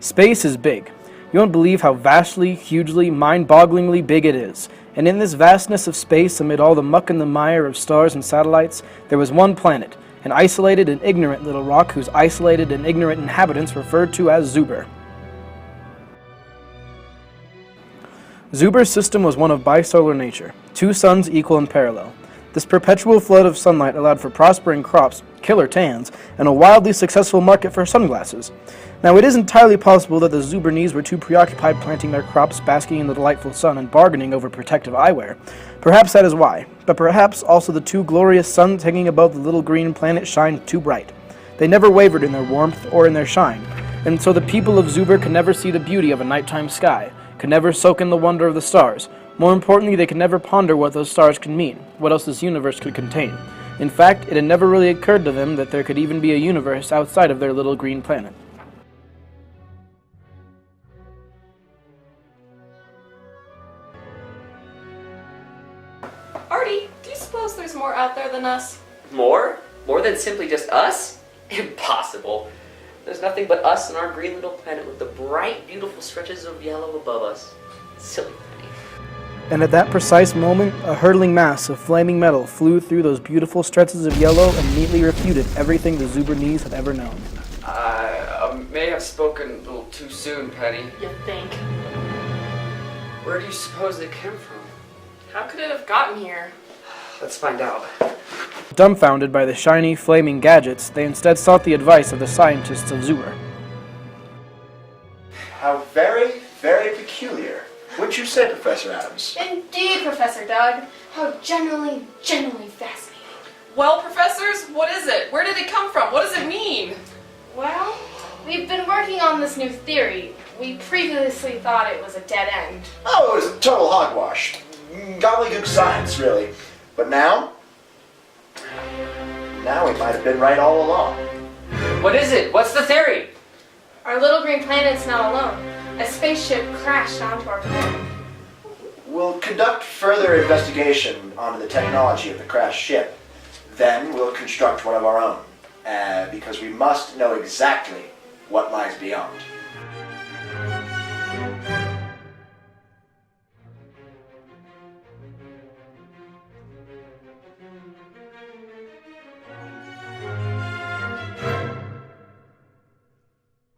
Space is big. You won't believe how vastly, hugely, mind-bogglingly big it is. And in this vastness of space, amid all the muck and the mire of stars and satellites, there was one planet, an isolated and ignorant little rock whose isolated and ignorant inhabitants referred to as Zuber. Zuber's system was one of bisolar nature, 2 suns equal and parallel. This perpetual flood of sunlight allowed for prospering crops, killer tans, and a wildly successful market for sunglasses. Now, it is entirely possible that the Zubernese were too preoccupied planting their crops, basking in the delightful sun, and bargaining over protective eyewear. Perhaps that is why, but perhaps also the 2 glorious suns hanging above the little green planet shined too bright. They never wavered in their warmth or in their shine, and so the people of Zuber could never see the beauty of a nighttime sky, could never soak in the wonder of the stars. More importantly, they could never ponder what those stars could mean, what else this universe could contain. In fact, it had never really occurred to them that there could even be a universe outside of their little green planet. Artie, do you suppose there's more out there than us? More? More than simply just us? Impossible. There's nothing but us and our green little planet with the bright, beautiful stretches of yellow above us. Silly Penny. And at that precise moment, a hurtling mass of flaming metal flew through those beautiful stretches of yellow and neatly refuted everything the Zubernese had ever known. I may have spoken a little too soon, Penny. You think? Where do you suppose they came from? How could it have gotten here? Let's find out. Dumbfounded by the shiny, flaming gadgets, they instead sought the advice of the scientists of Zuber. How very, very peculiar. Wouldn't you say, Professor Adams? Indeed, Professor Doug. How genuinely fascinating. Well, professors, what is it? Where did it come from? What does it mean? Well, we've been working on this new theory. We previously thought it was a dead end. Oh, it was total hogwash. Gobbledygook science, really. But now we might have been right all along. What is it? What's the theory? Our little green planet's not alone. A spaceship crashed onto our planet. We'll conduct further investigation onto the technology of the crashed ship. Then we'll construct one of our own, because we must know exactly what lies beyond.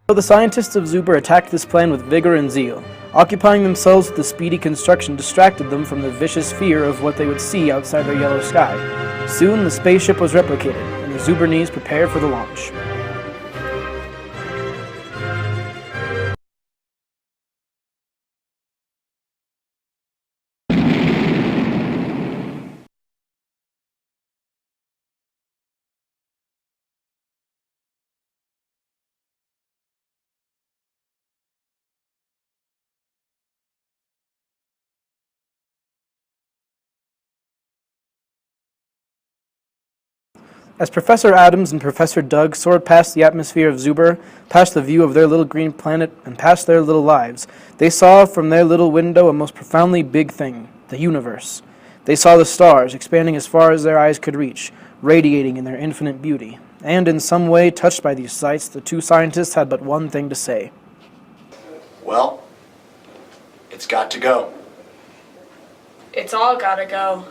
So the scientists of Zuber attacked this plan with vigor and zeal. Occupying themselves with the speedy construction distracted them from the vicious fear of what they would see outside their yellow sky. Soon the spaceship was replicated, and the Zubernese prepared for the launch. As Professor Adams and Professor Doug soared past the atmosphere of Zuber, past the view of their little green planet, and past their little lives, they saw from their little window a most profoundly big thing, the universe. They saw the stars expanding as far as their eyes could reach, radiating in their infinite beauty. And in some way, touched by these sights, the 2 scientists had but one thing to say. Well, it's got to go. It's all gotta go.